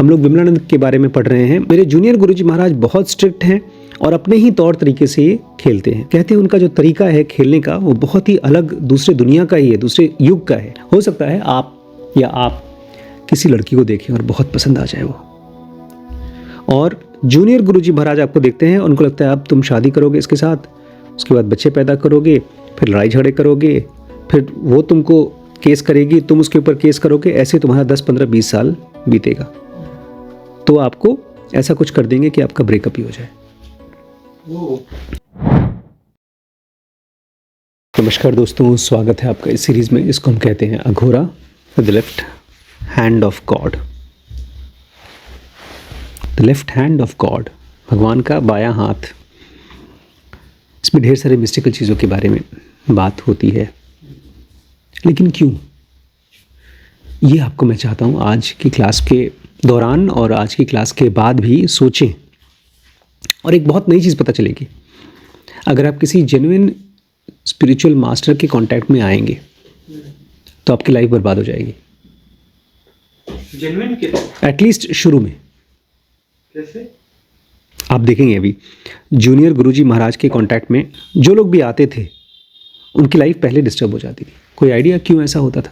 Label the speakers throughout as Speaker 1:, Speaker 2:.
Speaker 1: हम लोग विमलानंद के बारे में पढ़ रहे हैं। मेरे जूनियर गुरुजी महाराज बहुत स्ट्रिक्ट हैं और अपने ही तौर तरीके से ये खेलते हैं। कहते हैं उनका जो तरीका है खेलने का वो बहुत ही अलग दूसरे दुनिया का ही है, दूसरे युग का है। हो सकता है आप किसी लड़की को देखें और बहुत पसंद आ जाए वो, और जूनियर गुरुजी महाराज आपको देखते हैं, उनको लगता है अब तुम शादी करोगे इसके साथ, उसके बाद बच्चे पैदा करोगे, फिर लड़ाई झगड़े करोगे, फिर वो तुमको केस करेगी, तुम उसके ऊपर केस करोगे, ऐसे तुम्हारा 10, 15, 20 साल बीतेगा। तो आपको ऐसा कुछ कर देंगे कि आपका ब्रेकअप ही हो जाए। नमस्कार दोस्तों, स्वागत है आपका इस सीरीज में। इसको हम कहते हैं Aghora, the left hand of God. The left hand of God, भगवान का बायां हाथ। इसमें ढेर सारे मिस्टिकल चीज़ों के बारे में बात होती है, लेकिन क्यों, ये आपको मैं चाहता हूँ आज की क्लास के दौरान और आज की क्लास के बाद भी सोचें, और एक बहुत नई चीज़ पता चलेगी। अगर आप किसी जेन्युइन स्पिरिचुअल मास्टर के कांटेक्ट में आएंगे तो आपकी लाइफ बर्बाद हो जाएगी।
Speaker 2: जेन्युइन के
Speaker 1: एटलीस्ट शुरू में।
Speaker 2: कैसे?
Speaker 1: आप देखेंगे अभी जूनियर गुरुजी महाराज के कांटेक्ट में जो लोग भी आते थे उनकी लाइफ पहले डिस्टर्ब हो जाती थी। कोई आइडिया क्यों ऐसा होता था?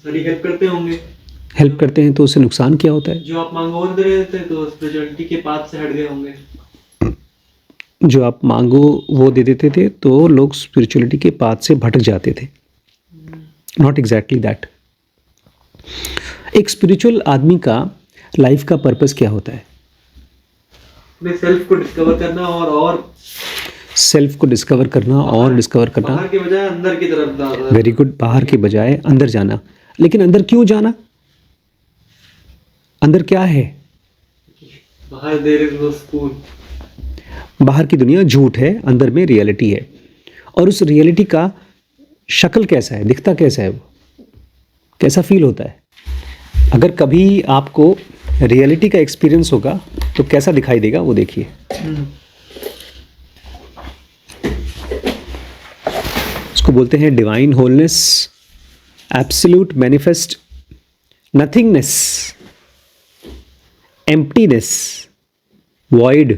Speaker 2: सारी हेल्प करते होंगे।
Speaker 1: हेल्प करते हैं तो उससे नुकसान क्या होता है?
Speaker 2: जो आप मांगो वो दे रहे थे तो स्पिरिचुअलिटी के पाथ से हट गए होंगे।
Speaker 1: जो आप मांगो वो दे देते थे तो लोग स्पिरिचुअलिटी के पाथ से भटक जाते थे। Not exactly that. एक स्पिरिचुअल आदमी का लाइफ का पर्पस क्या होता है?
Speaker 2: अपने सेल्फ को डिस्कवर करना और
Speaker 1: सेल्फ को डिस्कवर करना और डिस्कवर करना।
Speaker 2: बाहर के बजाय अंदर की तरफ जाना।
Speaker 1: Very good. बाहर के बजाय अंदर जाना। लेकिन अंदर क्यों जाना? अंदर क्या है?
Speaker 2: बाहर देयर इज नो स्कूल।
Speaker 1: बाहर की दुनिया झूठ है, अंदर में रियलिटी है। और उस रियलिटी का शक्ल कैसा है, दिखता कैसा है, वो कैसा फील होता है? अगर कभी आपको रियलिटी का एक्सपीरियंस होगा तो कैसा दिखाई देगा वो देखिए। इसको बोलते हैं divine wholeness, absolute manifest nothingness, emptiness, void.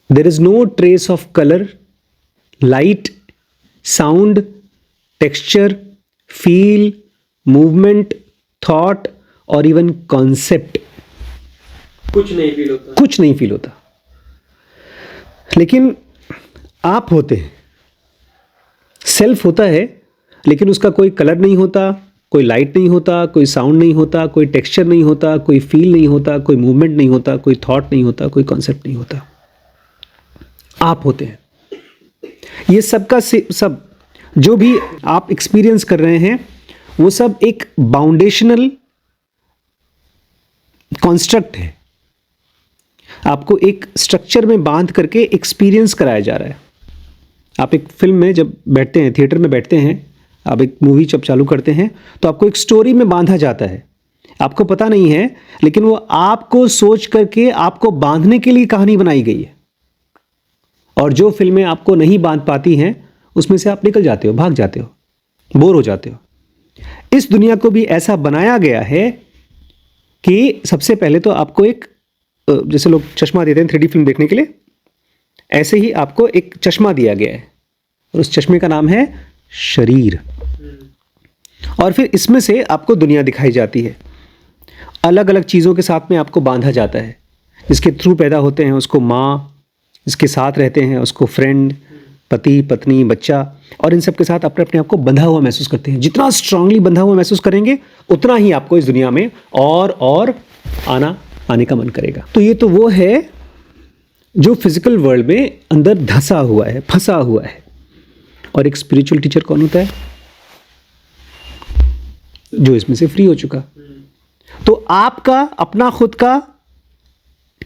Speaker 1: There is no trace of color, light, sound, texture, feel, movement, thought और even concept।
Speaker 2: कुछ नहीं फील होता।
Speaker 1: कुछ नहीं फील होता। लेकिन आप होते हैं, सेल्फ होता है, लेकिन उसका कोई कलर नहीं होता, कोई लाइट नहीं होता, कोई साउंड नहीं होता, कोई टेक्सचर नहीं होता, कोई फील नहीं होता, कोई मूवमेंट नहीं होता, कोई थॉट नहीं होता, कोई कॉन्सेप्ट नहीं होता। आप होते हैं। ये सब का सब जो भी आप एक्सपीरियंस कर रहे हैं वो सब एक बाउंडेशनल कॉन्स्ट्रक्ट है। आपको एक स्ट्रक्चर में बांध करके एक्सपीरियंस कराया जा रहा है। आप एक फिल्म में जब बैठते हैं, थिएटर में बैठते हैं, आप एक मूवी जब चालू करते हैं तो आपको एक स्टोरी में बांधा जाता है। आपको पता नहीं है, लेकिन वो आपको सोच करके आपको बांधने के लिए कहानी बनाई गई है। और जो फिल्में आपको नहीं बांध पाती हैं उसमें से आप निकल जाते हो, भाग जाते हो, बोर हो जाते हो। इस दुनिया को भी ऐसा बनाया गया है कि सबसे पहले तो आपको एक, जैसे लोग चश्मा देते हैं 3D फिल्म देखने के लिए, ऐसे ही आपको एक चश्मा दिया गया है और उस चश्मे का नाम है शरीर। और फिर इसमें से आपको दुनिया दिखाई जाती है। अलग अलग चीज़ों के साथ में आपको बांधा जाता है। जिसके थ्रू पैदा होते हैं उसको माँ, जिसके साथ रहते हैं उसको फ्रेंड, पति, पत्नी, बच्चा, और इन सब के साथ अपने आप को बंधा हुआ महसूस करते हैं। जितना स्ट्रांगली बंधा हुआ महसूस करेंगे उतना ही आपको इस दुनिया में और आने का मन करेगा। तो ये तो वो है जो फिजिकल वर्ल्ड में अंदर धंसा हुआ है, फंसा हुआ है। और एक स्पिरिचुअल टीचर कौन होता है? जो इसमें से फ्री हो चुका। तो आपका अपना खुद का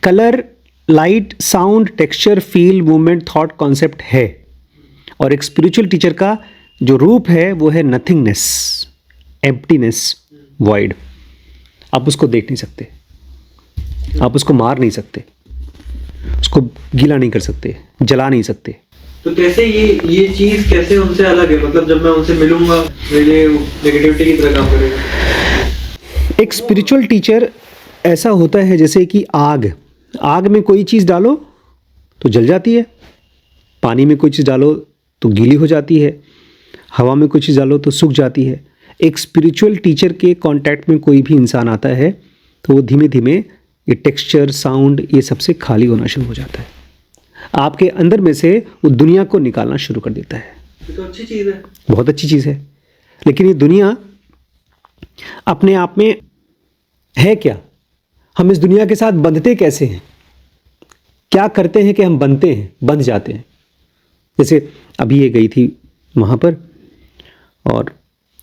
Speaker 1: colour, light, sound, texture, feel, movement, thought, concept है। और एक स्पिरिचुअल टीचर का जो रूप है वो है नथिंगनेस, एम्प्टीनेस, वॉइड। आप उसको देख नहीं सकते, आप उसको मार नहीं सकते, उसको गीला नहीं कर सकते, जला नहीं सकते।
Speaker 2: तो कैसे ये चीज कैसे उनसे अलग है? मतलब जब मैं उनसे मिलूंगा मेरे नेगेटिविटी की तरह काम करेगा।
Speaker 1: एक स्पिरिचुअल टीचर ऐसा होता है जैसे कि आग में कोई चीज़ डालो तो जल जाती है, पानी में कोई चीज़ डालो तो गीली हो जाती है, हवा में कोई चीज़ डालो तो सूख जाती है। एक स्पिरिचुअल टीचर के कांटेक्ट में कोई भी इंसान आता है तो वो धीमे धीमे ये टेक्सचर, साउंड, ये सबसे खाली होना शुरू हो जाता है। आपके अंदर में से वो दुनिया को निकालना शुरू कर देता है।
Speaker 2: ये तो अच्छी चीज़ है।
Speaker 1: बहुत अच्छी चीज़ है, लेकिन ये दुनिया अपने आप में है क्या? हम इस दुनिया के साथ बंधते कैसे हैं? क्या करते हैं कि हम बंध जाते हैं? जैसे अभी ये गई थी वहाँ पर, और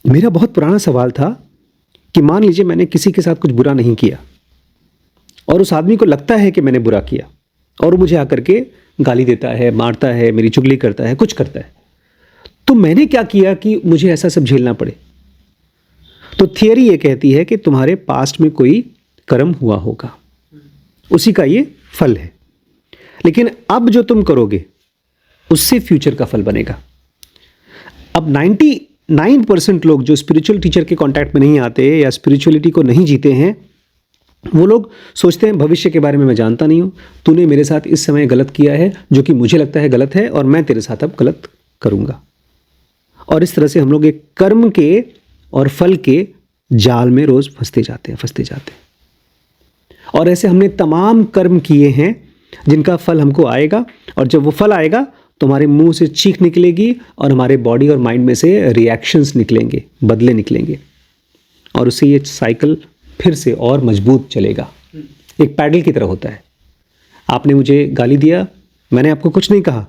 Speaker 1: मेरा बहुत पुराना सवाल था कि मान लीजिए मैंने किसी के साथ कुछ बुरा नहीं किया और उस आदमी को लगता है कि मैंने बुरा किया और वो मुझे आकर के गाली देता है, मारता है, मेरी चुगली करता है, कुछ करता है, तो मैंने क्या किया कि मुझे ऐसा सब झेलना पड़े? तो थियरी ये कहती है कि तुम्हारे पास्ट में कोई कर्म हुआ होगा, उसी का ये फल है। लेकिन अब जो तुम करोगे उससे फ्यूचर का फल बनेगा। अब 99% लोग जो स्पिरिचुअल टीचर के कांटेक्ट में नहीं आते या स्पिरिचुअलिटी को नहीं जीते हैं, वो लोग सोचते हैं भविष्य के बारे में मैं जानता नहीं हूँ, तूने मेरे साथ इस समय गलत किया है जो कि मुझे लगता है गलत है और मैं तेरे साथ अब गलत करूँगा। और इस तरह से हम लोग एक कर्म के और फल के जाल में रोज़ फंसते जाते हैं। और ऐसे हमने तमाम कर्म किए हैं जिनका फल हमको आएगा, और जब वो फल आएगा तो हमारे मुंह से चीख निकलेगी और हमारे बॉडी और माइंड में से रिएक्शंस निकलेंगे, बदले निकलेंगे, और उससे ये साइकिल फिर से और मजबूत चलेगा। एक पैडल की तरह होता है। आपने मुझे गाली दिया, मैंने आपको कुछ नहीं कहा,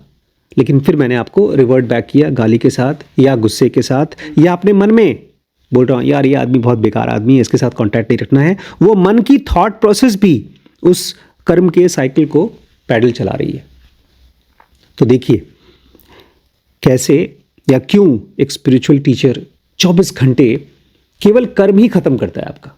Speaker 1: लेकिन फिर मैंने आपको रिवर्ट बैक किया गाली के साथ या गुस्से के साथ, या अपने मन में बोल रहा हूँ यार ये आदमी बहुत बेकार आदमी है, इसके साथ कांटेक्ट नहीं रखना है। वो मन की थॉट प्रोसेस भी उस कर्म के साइकिल को पैडल चला रही है। तो देखिए कैसे या क्यों एक स्पिरिचुअल टीचर 24 घंटे केवल कर्म ही खत्म करता है आपका।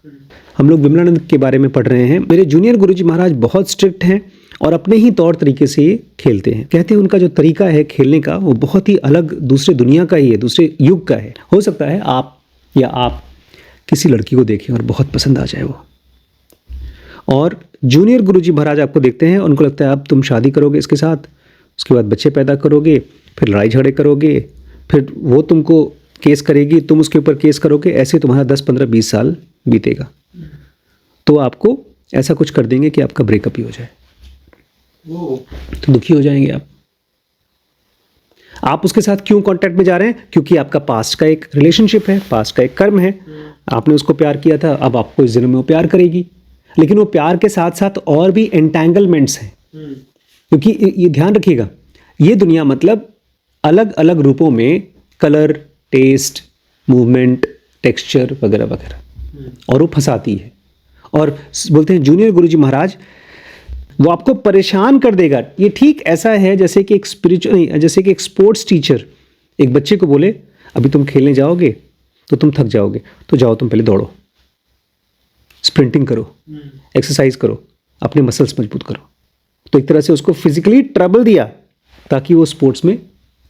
Speaker 1: हम लोग विमलानंद के बारे में पढ़ रहे हैं। मेरे जूनियर गुरुजी महाराज बहुत स्ट्रिक्ट हैं और अपने ही तौर तरीके से ये खेलते हैं। कहते हैं उनका जो तरीका है खेलने का वो बहुत ही अलग, दूसरे दुनिया का ही है, दूसरे युग का है। हो सकता है आप या आप किसी लड़की को देखें और बहुत पसंद आ जाए वो, और जूनियर गुरुजी महाराज आपको देखते हैं, उनको लगता है अब तुम शादी करोगे इसके साथ, उसके बाद बच्चे पैदा करोगे, फिर लड़ाई झगड़े करोगे, फिर वो तुमको केस करेगी, तुम उसके ऊपर केस करोगे, ऐसे तुम्हारा 10, 15, 20 साल बीतेगा। तो आपको ऐसा कुछ कर देंगे कि आपका ब्रेकअप ही हो जाए। तो दुखी हो जाएंगे आप उसके साथ क्यों कांटेक्ट में जा रहे हैं? क्योंकि आपका पास्ट का एक रिलेशनशिप है, पास्ट का एक कर्म है। आपने उसको प्यार किया था, अब आपको इस जन्म में वो प्यार करेगी, लेकिन वो प्यार के साथ साथ और भी एंटैंगलमेंट्स हैं। क्योंकि ये ध्यान रखिएगा, ये दुनिया मतलब अलग अलग रूपों में कलर, टेस्ट, मूवमेंट, टेक्सचर वगैरह वगैरह, और वो फंसाती है। और बोलते हैं जूनियर गुरुजी महाराज वो आपको परेशान कर देगा। ये ठीक ऐसा है जैसे कि एक जैसे कि एक स्पोर्ट्स टीचर एक बच्चे को बोले अभी तुम खेलने जाओगे तो तुम थक जाओगे, तो जाओ तुम पहले दौड़ो, स्प्रिंटिंग करो, एक्सरसाइज करो, अपने मसल्स मजबूत करो। तो एक तरह से उसको फिजिकली ट्रबल दिया ताकि वो स्पोर्ट्स में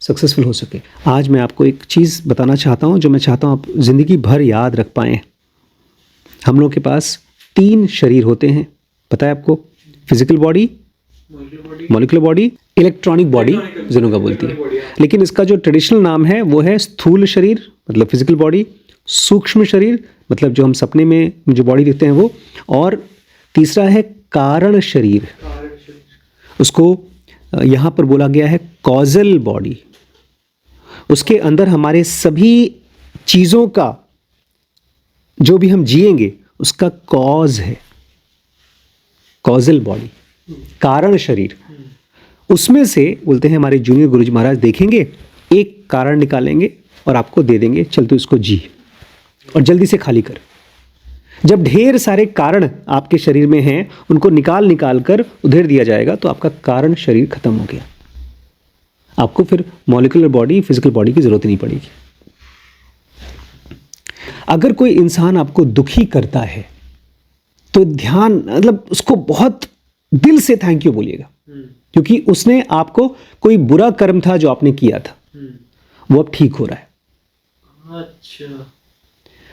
Speaker 1: सक्सेसफुल हो सके। आज मैं आपको एक चीज़ बताना चाहता हूँ जो मैं चाहता हूँ आप ज़िंदगी भर याद रख पाएँ। हम लोग के पास 3 शरीर होते हैं, पता है आपको? Physical body, molecular body, electronic body जिन्हों का बोलती है। लेकिन इसका जो ट्रेडिशनल नाम है वो है स्थूल शरीर मतलब फिजिकल बॉडी, सूक्ष्म शरीर मतलब जो हम सपने में जो बॉडी देखते हैं वो, और तीसरा है कारण शरीर। उसको यहाँ पर बोला गया है कॉजल बॉडी। उसके अंदर हमारे सभी चीज़ों का जो भी हम जिएंगे उसका कॉज है, कॉजल बॉडी, कारण शरीर। उसमें से बोलते हैं हमारे जूनियर गुरुजी महाराज देखेंगे, एक कारण निकालेंगे और आपको दे देंगे, चल तू इसको जी और जल्दी से खाली कर। जब ढेर सारे कारण आपके शरीर में हैं उनको निकाल कर उधेड़ दिया जाएगा तो आपका कारण शरीर खत्म हो गया। आपको फिर मॉलिक्यूलर बॉडी, फिजिकल बॉडी की जरूरत नहीं पड़ेगी। अगर कोई इंसान आपको दुखी करता है तो ध्यान मतलब उसको बहुत दिल से थैंक यू बोलिएगा, क्योंकि उसने आपको कोई बुरा कर्म था जो आपने किया था वो अब ठीक हो रहा है।
Speaker 2: अच्छा।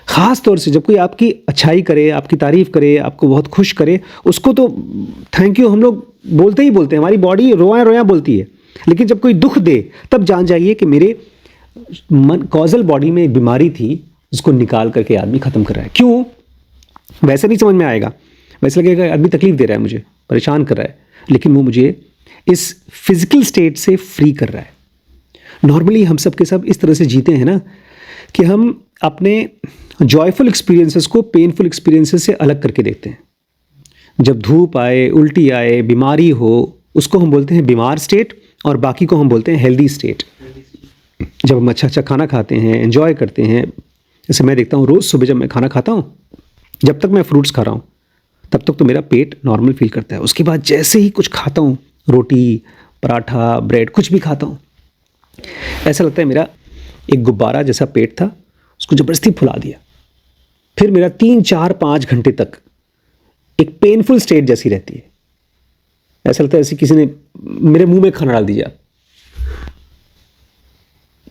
Speaker 1: ख़ास तौर से जब कोई आपकी अच्छाई करे, आपकी तारीफ़ करे, आपको बहुत खुश करे, उसको तो थैंक यू हम लोग बोलते ही बोलते हैं, हमारी बॉडी रोया रोया बोलती है। लेकिन जब कोई दुख दे तब जान जाइए कि मेरे मन कॉजल बॉडी में एक बीमारी थी, उसको निकाल करके आदमी ख़त्म कर रहा है। क्यों? वैसे नहीं समझ में आएगा, वैसे लगेगा आदमी तकलीफ दे रहा है, मुझे परेशान कर रहा है, लेकिन वो मुझे इस फिजिकल स्टेट से फ्री कर रहा है। नॉर्मली हम सब के सब इस तरह से जीते हैं ना कि हम अपने जॉयफुल एक्सपीरियंसेस को पेनफुल एक्सपीरियंसेस से अलग करके देखते हैं। जब धूप आए, उल्टी आए, बीमारी हो, उसको हम बोलते हैं बीमार स्टेट और बाकी को हम बोलते हैं हेल्दी स्टेट। जब हम अच्छा अच्छा खाना खाते हैं, एंजॉय करते हैं, जैसे मैं देखता हूँ रोज़ सुबह जब मैं खाना खाता हूँ, जब तक मैं फ्रूट्स खा रहा हूँ तब तक तो मेरा पेट नॉर्मल फील करता है। उसके बाद जैसे ही कुछ खाता हूँ, रोटी, पराठा, ब्रेड, कुछ भी खाता हूँ, ऐसा लगता है मेरा एक गुब्बारा जैसा पेट था, उसको ज़बरदस्ती फुला दिया। फिर मेरा 3, 4, 5 घंटे तक एक पेनफुल स्टेट जैसी रहती है। ऐसा लगता है जैसे किसी ने मेरे मुंह में खाना डाल दिया,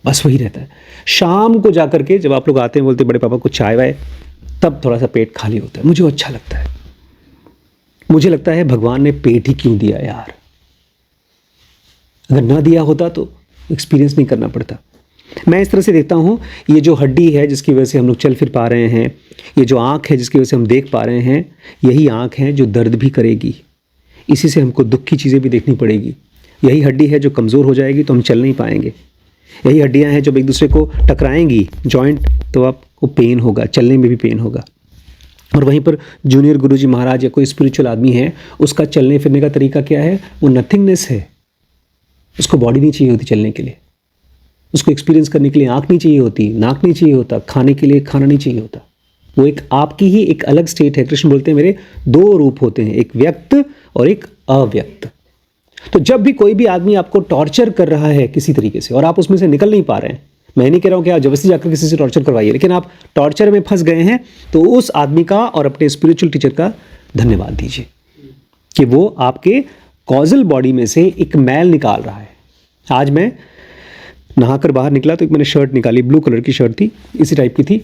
Speaker 1: बस वही रहता है। शाम को जाकर के जब आप लोग आते हैं, बोलते बड़े पापा को चाय वाय, तब थोड़ा सा पेट खाली होता है। मुझे वो अच्छा लगता है। मुझे लगता है भगवान ने पेट ही क्यों दिया यार, अगर ना दिया होता तो एक्सपीरियंस नहीं करना पड़ता। मैं इस तरह से देखता हूँ, ये जो हड्डी है जिसकी वजह से हम लोग चल फिर पा रहे हैं, ये जो आँख है जिसकी वजह से हम देख पा रहे हैं, यही आँख है जो दर्द भी करेगी। इसी से हमको दुख की चीज़ें भी देखनी पड़ेगी। यही हड्डी है जो कमज़ोर हो जाएगी तो हम चल नहीं पाएंगे। यही हड्डियाँ हैं जब एक दूसरे को टकराएंगी जॉइंट, तो आपको पेन होगा, चलने में भी पेन होगा। और वहीं पर जूनियर गुरुजी महाराज या कोई स्पिरिचुअल आदमी है, उसका चलने फिरने का तरीका क्या है? वो नथिंगनेस है। उसको बॉडी नहीं चाहिए होती चलने के लिए, उसको एक्सपीरियंस करने के लिए आँख नहीं चाहिए होती, नाक नहीं चाहिए होता, खाने के लिए खाना नहीं चाहिए होता। वो एक आपकी ही एक अलग स्टेट है। कृष्ण बोलते हैं मेरे 2 रूप होते हैं, एक व्यक्त और एक अव्यक्त। तो जब भी कोई भी आदमी आपको टॉर्चर कर रहा है किसी तरीके से और आप उसमें से निकल नहीं पा रहे हैं, मैं नहीं कह रहा हूँ कि आप जबरदस्ती जाकर किसी से टॉर्चर करवाइए, लेकिन आप टॉर्चर में फंस गए हैं तो उस आदमी का और अपने स्पिरिचुअल टीचर का धन्यवाद दीजिए कि वो आपके कॉजल बॉडी में से एक मैल निकाल रहा है। आज मैं नहाकर बाहर निकला तो एक मैंने शर्ट निकाली, ब्लू कलर की शर्ट थी, इसी टाइप की थी।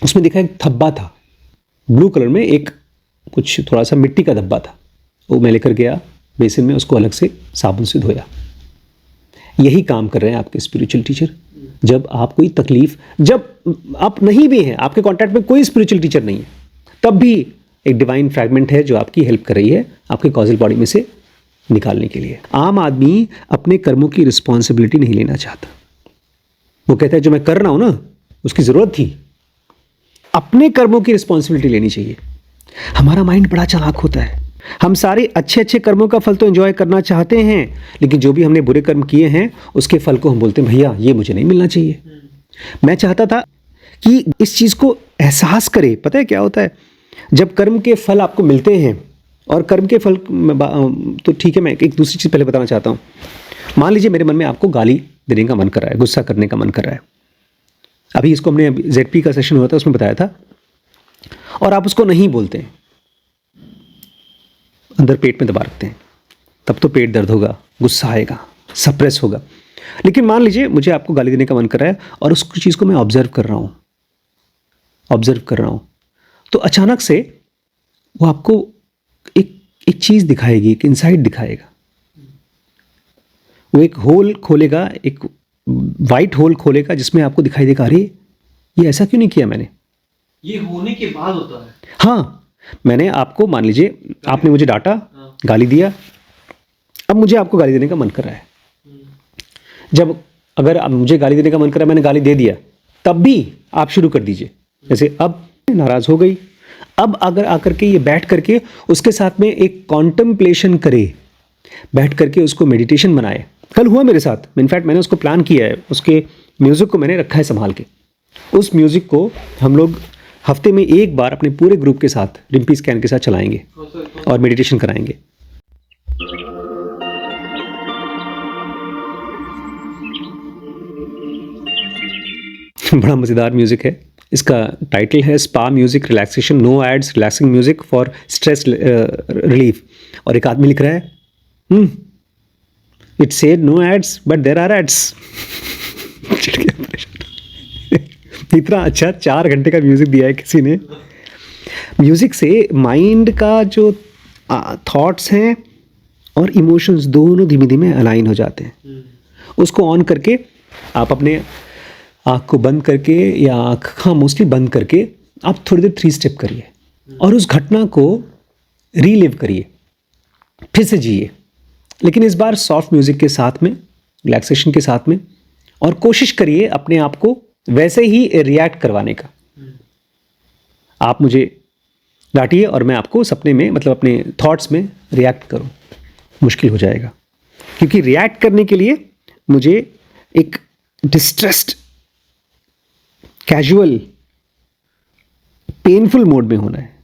Speaker 1: उसमें देखा एक धब्बा था ब्लू कलर में, एक कुछ थोड़ा सा मिट्टी का धब्बा था। वो मैं लेकर गया बेसिन में, उसको अलग से साबुन से धोया। यही काम कर रहे हैं आपके स्पिरिचुअल टीचर। जब आप कोई तकलीफ, जब आप नहीं भी हैं, आपके कांटेक्ट में कोई स्पिरिचुअल टीचर नहीं है, तब भी एक डिवाइन फ्रैगमेंट है जो आपकी हेल्प कर रही है आपके कॉजल बॉडी में से निकालने के लिए। आम आदमी अपने कर्मों की रिस्पॉन्सिबिलिटी नहीं लेना चाहता। वो कहता है जो मैं कर रहा हूं ना, उसकी ज़रूरत थी। अपने कर्मों की रिस्पॉन्सिबिलिटी लेनी चाहिए। हमारा माइंड बड़ा चालाक होता है। हम सारे अच्छे अच्छे कर्मों का फल तो एंजॉय करना चाहते हैं, लेकिन जो भी हमने बुरे कर्म किए हैं उसके फल को हम बोलते हैं भैया ये मुझे नहीं मिलना चाहिए। मैं चाहता था कि इस चीज़ को एहसास करे। पता है क्या होता है, जब कर्म के फल आपको मिलते हैं, और कर्म के फल तो ठीक है, मैं एक दूसरी चीज़ पहले बताना चाहता हूँ। मान लीजिए मेरे मन में आपको गाली देने का मन कर रहा है, गुस्सा करने का मन कर रहा है। अभी इसको हमने ZP का सेशन हुआ था, उसमें बताया था, और आप उसको नहीं बोलते हैं, अंदर पेट में दबा रखते हैं, तब तो पेट दर्द होगा, गुस्सा आएगा, सप्रेस होगा। लेकिन मान लीजिए मुझे आपको गाली देने का मन कर रहा है और उस चीज़ को मैं ऑब्जर्व कर रहा हूँ, तो अचानक से वो आपको एक चीज़ दिखाएगी, एक इनसाइट दिखाएगा। वो एक होल खोलेगा, एक वाइट होल खोलेगा जिसमें आपको दिखाई देगा अरे ये ऐसा क्यों नहीं किया मैंने।
Speaker 2: ये होने के बाद होता है।
Speaker 1: हाँ, मैंने आपको, मान लीजिए आपने मुझे डांटा, गाली दिया, अब मुझे आपको गाली देने का मन कर रहा है। जब अगर अब मुझे गाली देने का मन कर रहा है, मैंने गाली दे दिया, तब भी आप शुरू कर दीजिए। जैसे अब नाराज़ हो गई, अब अगर आकर के ये बैठ करके उसके साथ में एक कॉन्टेम्पलेशन करे, बैठ करके उसको मेडिटेशन बनाए। कल हुआ मेरे साथ, इनफैक्ट मैंने उसको प्लान किया है, उसके म्यूज़िक को मैंने रखा है संभाल के। उस म्यूज़िक को हम लोग हफ्ते में एक बार अपने पूरे ग्रुप के साथ रिम्पी स्कैन के साथ चलाएंगे और मेडिटेशन कराएंगे। बड़ा मज़ेदार म्यूज़िक है। इसका टाइटल है spa music relaxation, no ads, relaxing music for stress relief. और एक आदमी लिख रहा है it said no ads but there are ads. इतना अच्छा 4 घंटे का म्यूजिक दिया है किसी ने। म्यूजिक से माइंड का जो थॉट्स हैं और इमोशंस दोनों धीमे धीमे अलाइन हो जाते हैं। उसको ऑन करके आप अपने आँख को बंद करके या आँख मोस्टली बंद करके आप थोड़ी देर 3 स्टेप करिए और उस घटना को रीलिव करिए, फिर से जिए, लेकिन इस बार सॉफ्ट म्यूजिक के साथ में, रिलैक्सेशन के साथ में, और कोशिश करिए अपने आप को वैसे ही रिएक्ट करवाने का। आप मुझे डांटिए और मैं आपको सपने में, मतलब अपने थॉट्स में रिएक्ट करूं, मुश्किल हो जाएगा, क्योंकि रिएक्ट करने के लिए मुझे एक डिस्ट्रेस्ड, कैजुअल, पेनफुल मोड में होना है।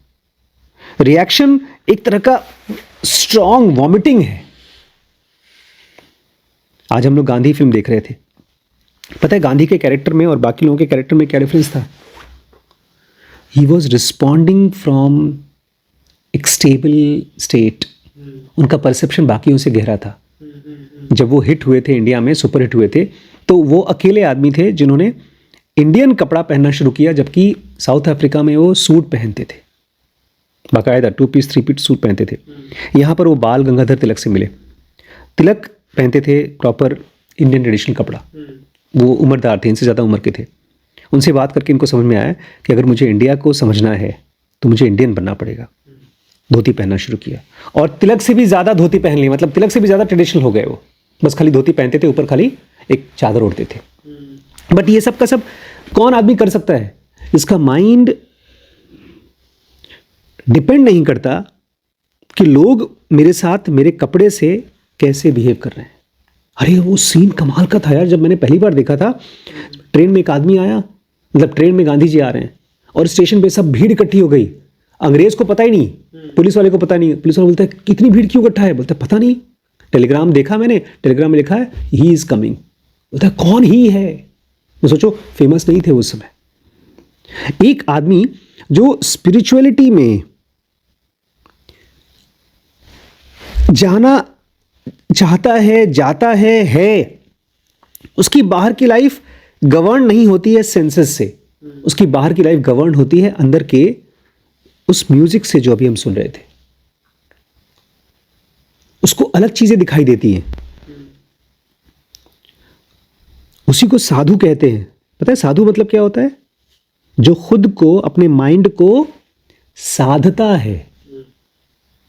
Speaker 1: रिएक्शन एक तरह का स्ट्रॉन्ग वॉमिटिंग है। आज हम लोग गांधी फिल्म देख रहे थे। पता है गांधी के कैरेक्टर में और बाकी लोगों के कैरेक्टर में क्या डिफरेंस था? ही वॉज रिस्पॉन्डिंग फ्रॉम एक स्टेबल स्टेट। उनका परसेप्शन बाकियों से गहरा था। जब वो हिट हुए थे, इंडिया में सुपर हिट हुए थे, तो वो अकेले आदमी थे जिन्होंने इंडियन कपड़ा पहनना शुरू किया, जबकि साउथ अफ्रीका में वो सूट पहनते थे, बाकायदा 2 पीस 3 पीस सूट पहनते थे। यहाँ पर वो बाल गंगाधर तिलक से मिले। तिलक पहनते थे प्रॉपर इंडियन ट्रेडिशनल कपड़ा। वो उम्रदार थे, इनसे ज़्यादा उम्र के थे। उनसे बात करके इनको समझ में आया कि अगर मुझे इंडिया को समझना है तो मुझे इंडियन बनना पड़ेगा। धोती पहनना शुरू किया और तिलक से भी ज़्यादा धोती पहन ली, मतलब तिलक से भी ज़्यादा ट्रेडिशनल हो गए वो। बस खाली धोती पहनते थे, ऊपर खाली एक चादर ओढ़ते थे। बट ये सब का सब कौन आदमी कर सकता है? इसका माइंड डिपेंड नहीं करता कि लोग मेरे साथ मेरे कपड़े से कैसे बिहेव कर रहे हैं। अरे वो सीन कमाल का था यार, जब मैंने पहली बार देखा था। ट्रेन में एक आदमी आया, मतलब ट्रेन में गांधी जी आ रहे हैं और स्टेशन पे सब भीड़ इकट्ठी हो गई। अंग्रेज को पता ही नहीं, पुलिस वाले को पता नहीं। पुलिस वाला बोलता है कितनी भीड़ क्यों इकट्ठा है? बोलता है पता नहीं, टेलीग्राम देखा मैंने, टेलीग्राम में लिखा है ही इज कमिंग। बोलता है कौन ही है? मैं सोचो फेमस नहीं थे उस समय। एक आदमी जो स्पिरिचुअलिटी में जाना चाहता है, जाता है, उसकी बाहर की लाइफ गवर्न नहीं होती है सेंसेस से, उसकी बाहर की लाइफ गवर्न होती है अंदर के उस म्यूजिक से जो अभी हम सुन रहे थे। उसको अलग चीजें दिखाई देती हैं। उसी को साधु कहते हैं। पता है साधु मतलब क्या होता है? जो खुद को, अपने माइंड को साधता है।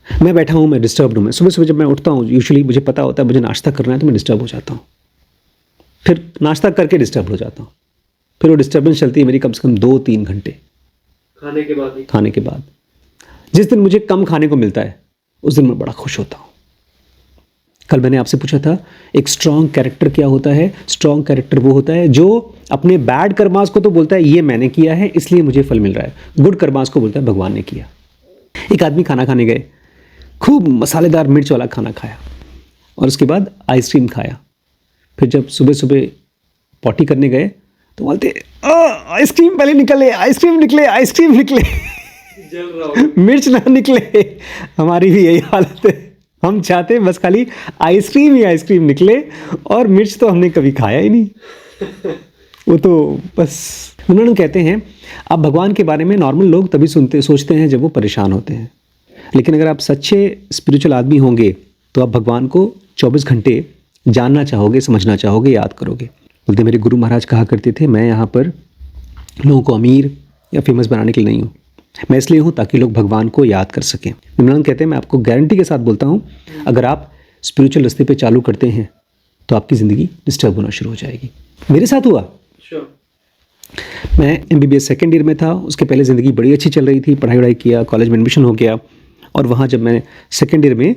Speaker 1: मैं बैठा हूं, मैं डिस्टर्ब हूं। मैं सुबह सुबह जब मैं उठता हूं, यूजुअली मुझे पता होता है मुझे नाश्ता करना है, तो मैं डिस्टर्ब हो जाता हूं। फिर नाश्ता करके डिस्टर्ब हो जाता हूं। फिर वो डिस्टर्बेंस चलती है मेरी कम से कम 2-3 घंटे खाने के बाद। जिस दिन मुझे कम खाने को मिलता है उस दिन मैं बड़ा खुश होता हूं। कल मैंने आपसे पूछा था एक स्ट्रॉन्ग कैरेक्टर क्या होता है? स्ट्रॉन्ग कैरेक्टर वो होता है जो अपने बैड कर्मास को तो बोलता है ये मैंने किया है इसलिए मुझे फल मिल रहा है, गुड कर्मास को बोलता है भगवान ने किया। एक आदमी खाना खाने गए, खूब मसालेदार मिर्च वाला खाना खाया और उसके बाद आइसक्रीम खाया। फिर जब सुबह सुबह पॉटी करने गए तो बोलते आइसक्रीम पहले निकले, आइसक्रीम निकले
Speaker 2: जल रहा
Speaker 1: मिर्च ना निकले। हमारी भी यही हालत है। हम चाहते हैं बस खाली आइसक्रीम ही आइसक्रीम निकले, और मिर्च तो हमने कभी खाया ही नहीं। वो तो बस उन्होंने कहते हैं आप भगवान के बारे में नॉर्मल लोग तभी सोचते हैं जब वो परेशान होते हैं, लेकिन अगर आप सच्चे स्पिरिचुअल आदमी होंगे तो आप भगवान को 24 घंटे जानना चाहोगे, समझना चाहोगे, याद करोगे। बोलते मेरे गुरु महाराज कहा करते थे मैं यहाँ पर लोगों को अमीर या फेमस बनाने के लिए नहीं हूँ, मैं इसलिए हूँ ताकि लोग भगवान को याद कर सकें। इमरान कहते हैं मैं आपको गारंटी के साथ बोलता हूँ अगर आप स्पिरिचुअल रास्ते पे चालू करते हैं तो आपकी ज़िंदगी डिस्टर्ब होना शुरू हो जाएगी। मेरे साथ हुआ। मैं MBBS सेकेंड ईयर में था, उसके पहले ज़िंदगी बड़ी अच्छी चल रही थी, पढ़ाई वढ़ाई किया, कॉलेज में एडमिशन हो गया, और वहाँ जब मैं सेकेंड ईयर में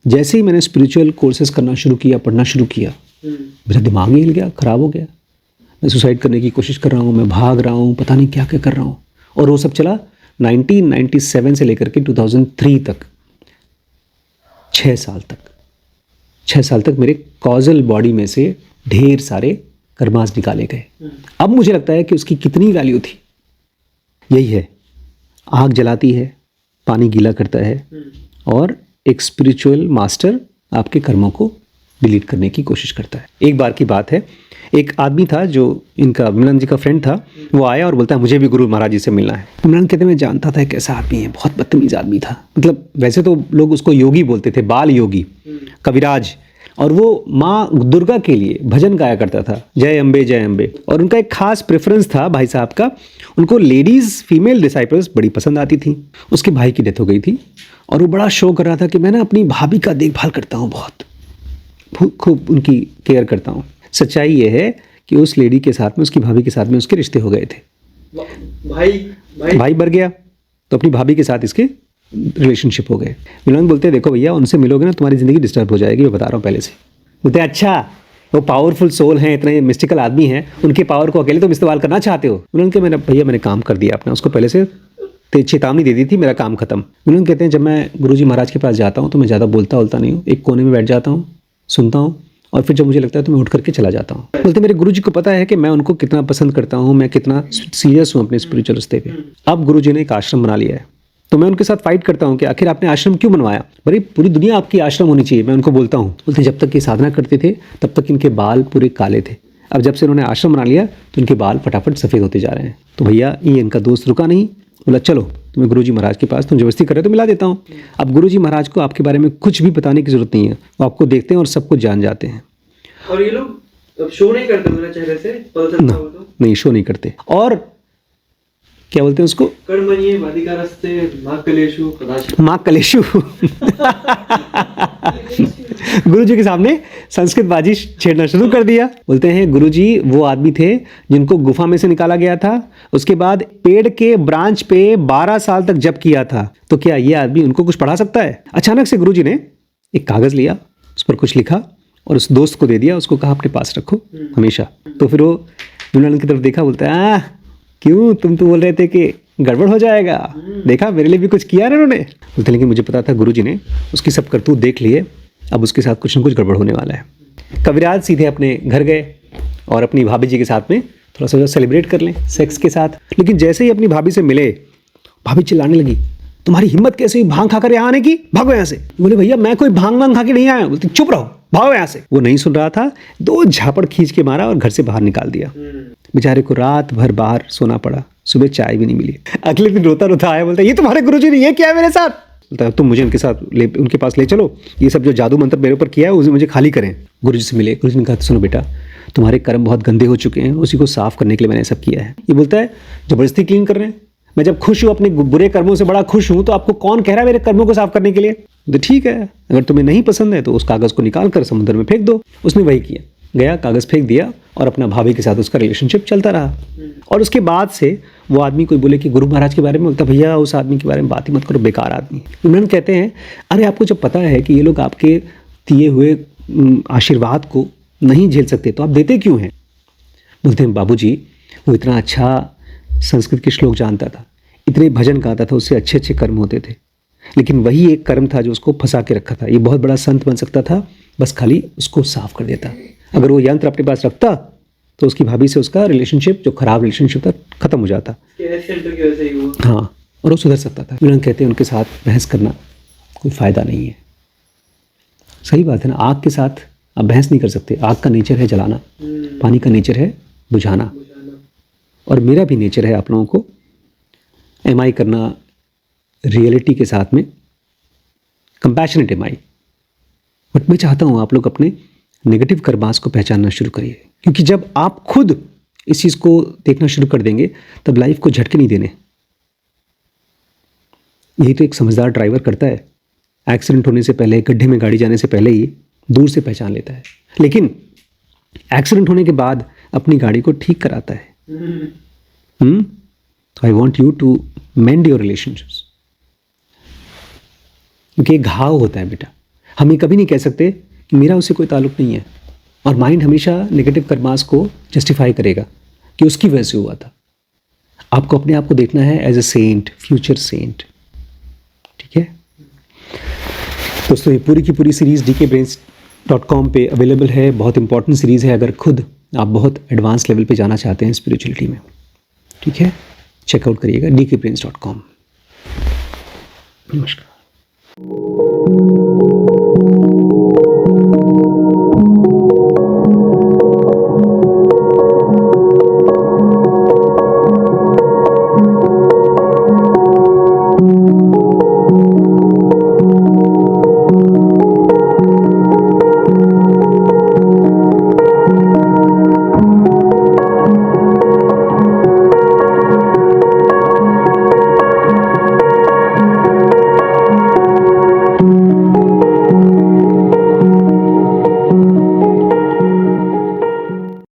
Speaker 1: जैसे ही मैंने स्पिरिचुअल कोर्सेज करना शुरू किया, पढ़ना शुरू किया, मेरा दिमाग ही हिल गया, ख़राब हो गया। मैं सुसाइड करने की कोशिश कर रहा हूँ, मैं भाग रहा हूँ, पता नहीं क्या क्या कर रहा हूँ। और वो सब चला 1997 से लेकर के 2003 तक, 6 साल तक मेरे कॉजल बॉडी में से ढेर सारे कर्मास निकाले गए। अब मुझे लगता है कि उसकी कितनी वैल्यू थी। यही है, आग जलाती है, पानी गीला करता है, और एक स्पिरिचुअल मास्टर आपके कर्मों को डिलीट करने की कोशिश करता है। एक बार की बात है, एक आदमी था जो इनका मिलन जी का फ्रेंड था, वो आया और बोलता है मुझे भी गुरु महाराज जी से मिलना है। मिलन कहते मैं जानता था कैसा आदमी है, बहुत बदतमीज आदमी था, मतलब वैसे तो लोग उसको योगी बोलते थे, बाल योगी, कविराज, और वो माँ दुर्गा के लिए भजन गाया करता था, जय अम्बे जय अम्बे। और उनका एक खास प्रेफरेंस था भाई साहब का, उनको लेडीज़ फीमेल डिसाइपल्स बड़ी पसंद आती थी। उसके भाई की डेथ हो गई थी और वो बड़ा शो कर रहा था कि मैं ना अपनी भाभी का देखभाल करता हूँ, बहुत खूब उनकी केयर करता हूँ। सच्चाई ये है कि उस लेडी के साथ में, उसकी भाभी के साथ में उसके रिश्ते हो गए थे। भाई मर गया तो अपनी भाभी के साथ इसके रिलेशनशिप हो गए। मिलन बोलते हैं देखो भैया, उनसे मिलोगे ना तुम्हारी ज़िंदगी डिस्टर्ब हो जाएगी, मैं बता रहा हूँ पहले से। बोलते हैं अच्छा, वो पावरफुल सोल हैं, इतने मिस्टिकल आदमी हैं, उनके पावर को अकेले तुम इस्तेमाल करना चाहते हो। मिलन के मैंने काम कर दिया अपना, उसको पहले से चेतावनी दे दी थी, मेरा काम खत्म। मिलन कहते हैं जब मैं गुरुजी महाराज के पास जाता हूँ तो मैं ज़्यादा बोलता नहीं हूँ, एक कोने में बैठ जाता हूँ, सुनता हूँ, और फिर जब मुझे लगता है तो मैं उठ करके चला जाता हूँ। बोलते मेरे गुरुजी को पता है कि मैं उनको कितना पसंद करता हूँ, मैं कितना सीरियस हूँ अपने स्पिरिचुअल रास्ते पे। अब गुरुजी ने एक आश्रम बना लिया है तो मैं उनके साथ फाइट करता हूँ कि आखिर आपने आश्रम क्यों बनवाया, भाई पूरी दुनिया आपकी आश्रम होनी चाहिए, मैं उनको बोलता हूँ। बोलते जब तक ये साधना करते थे तब तक इनके बाल पूरे काले थे, अब जब से उन्होंने आश्रम बना लिया तो इनके बाल फटाफट सफ़ेद होते जा रहे हैं। तो भैया ये इनका दोस्त रुका नहीं, बोला चलो तुम्हें गुरुजी महाराज के पास, तुम जबरदस्ती कर रहे हो तो मिला देता हूँ। अब गुरुजी महाराज को आपके बारे में कुछ भी बताने की जरूरत नहीं है, वो आपको देखते हैं और सब कुछ जान जाते हैं।
Speaker 2: और ये लोग शो नहीं करते मेरे चेहरे से, पता चलता हो तो? नहीं,
Speaker 1: शो नहीं करते। और क्या बोलते हैं उसको,
Speaker 2: कर्मण्ये वाधिकारस्ते मां कलेशु कदाचित्।
Speaker 1: मां कलेशु गुरुजी के सामने संस्कृत बाजी छेड़ना शुरू कर दिया। बोलते हैं गुरुजी वो आदमी थे जिनको गुफा में से निकाला गया था, उसके बाद पेड़ के ब्रांच पे 12 साल तक जप किया था, तो क्या ये आदमी उनको कुछ पढ़ा सकता है? अचानक से गुरुजी ने एक कागज लिया, उस पर कुछ लिखा और उस दोस्त को दे दिया, उसको कहा अपने पास रखो हमेशा। तो फिर वो विमलानंद की तरफ देखा, बोलता है क्यों, तुम तो बोल रहे थे कि गड़बड़ हो जाएगा, देखा मेरे लिए भी कुछ किया ना उन्होंने। बोलते लेकिन मुझे पता था गुरुजी ने उसकी सब करतूत देख लिए, अब उसके साथ कुछ न कुछ गड़बड़ होने वाला है। कविराज सीधे अपने घर गए और अपनी भाभी जी के साथ में थोड़ा सा सेलिब्रेट कर लें सेक्स के साथ। लेकिन जैसे ही अपनी भाभी से मिले, भाभी चिल्लाने लगी, तुम्हारी हिम्मत कैसे हुई भांग खाकर यहाँ आने की, भागो यहाँ से। बोले भैया मैं कोई भांग खा के नहीं आया। बोलते चुप रहो, भागो यहाँ से। वो नहीं सुन रहा था, 2 झापड़ खींच के मारा और घर से बाहर निकाल दिया। बेचारे को रात भर बाहर सोना पड़ा, सुबह चाय भी नहीं मिली। अगले दिन रोता रोता आया, बोलता ये तुम्हारे गुरुजी ने ये किया है मेरे साथ। बोलता तुम मुझे उनके पास ले चलो, ये सब जो जादू मंत्र मेरे ऊपर किया है उसे मुझे खाली करें। गुरुजी से मिले, गुरुजी ने कहा सुनो बेटा, तुम्हारे कर्म बहुत गंदे हो चुके हैं, उसी को साफ करने के लिए मैंने सब किया है। ये बोलता है जबरदस्ती क्लीन कर रहे हैं, मैं जब खुश हूँ, अपने बुरे कर्मों से बड़ा खुश हूँ, तो आपको कौन कह रहा है मेरे कर्मों को साफ करने के लिए? तो ठीक है, अगर तुम्हें नहीं पसंद है तो उस कागज़ को निकाल कर समुद्र में फेंक दो। उसने वही किया, गया कागज़ फेंक दिया और अपना भाभी के साथ उसका रिलेशनशिप चलता रहा। और उसके बाद से वो आदमी कोई बोले कि गुरु महाराज के बारे में, बोलता भैया उस आदमी के बारे में बात ही मत करो, बेकार आदमी। उन्होंने कहते हैं अरे आपको जब पता है कि ये लोग आपके दिए हुए आशीर्वाद को नहीं झेल सकते तो आप देते क्यों हैं? बोलते हैं बाबूजी वो इतना अच्छा संस्कृत के श्लोक जानता था, इतने भजन गाता था, उससे अच्छे अच्छे कर्म होते थे, लेकिन वही एक कर्म था जो उसको फंसा के रखा था। ये बहुत बड़ा संत बन सकता था, बस खाली उसको साफ कर देता। अगर वो यंत्र अपने पास रखता तो उसकी भाभी से उसका रिलेशनशिप, जो खराब रिलेशनशिप था, खत्म हो जाता। हाँ, और वो सुधर सकता था। विलन कहते हैं उनके साथ बहस करना कोई फ़ायदा नहीं है। सही बात है ना, आग के साथ आप बहस नहीं कर सकते, आग का नेचर है जलाना, पानी का नेचर है बुझाना, और मेरा भी नेचर है आप लोगों को एमआई करना, रियलिटी के साथ में कंपैशनेट एमआई। बट मैं चाहता हूँ आप लोग अपने नेगेटिव कर्मास को पहचानना शुरू करिए, क्योंकि जब आप खुद इस चीज़ को देखना शुरू कर देंगे तब लाइफ को झटके नहीं देने। यही तो एक समझदार ड्राइवर करता है, एक्सीडेंट होने से पहले, गड्ढे में गाड़ी जाने से पहले ही दूर से पहचान लेता है, लेकिन एक्सीडेंट होने के बाद अपनी गाड़ी को ठीक कराता है। तो I want you to mend your relationships, क्योंकि एक घाव होता है बेटा, हम ये कभी नहीं कह सकते कि मेरा उससे कोई ताल्लुक नहीं है, और माइंड हमेशा नेगेटिव कर्मास को जस्टिफाई करेगा कि उसकी वजह से हुआ था। आपको अपने आप को देखना है as a saint, future saint. ठीक है दोस्तों, ये पूरी की पूरी सीरीज़ dkbrains.com पे अवेलेबल है। बहुत इंपॉर्टेंट सीरीज़ है अगर खुद आप बहुत एडवांस लेवल पे जाना चाहते हैं स्पिरिचुअलिटी में। ठीक है, चेकआउट करिएगा dkbrains.com। नमस्कार।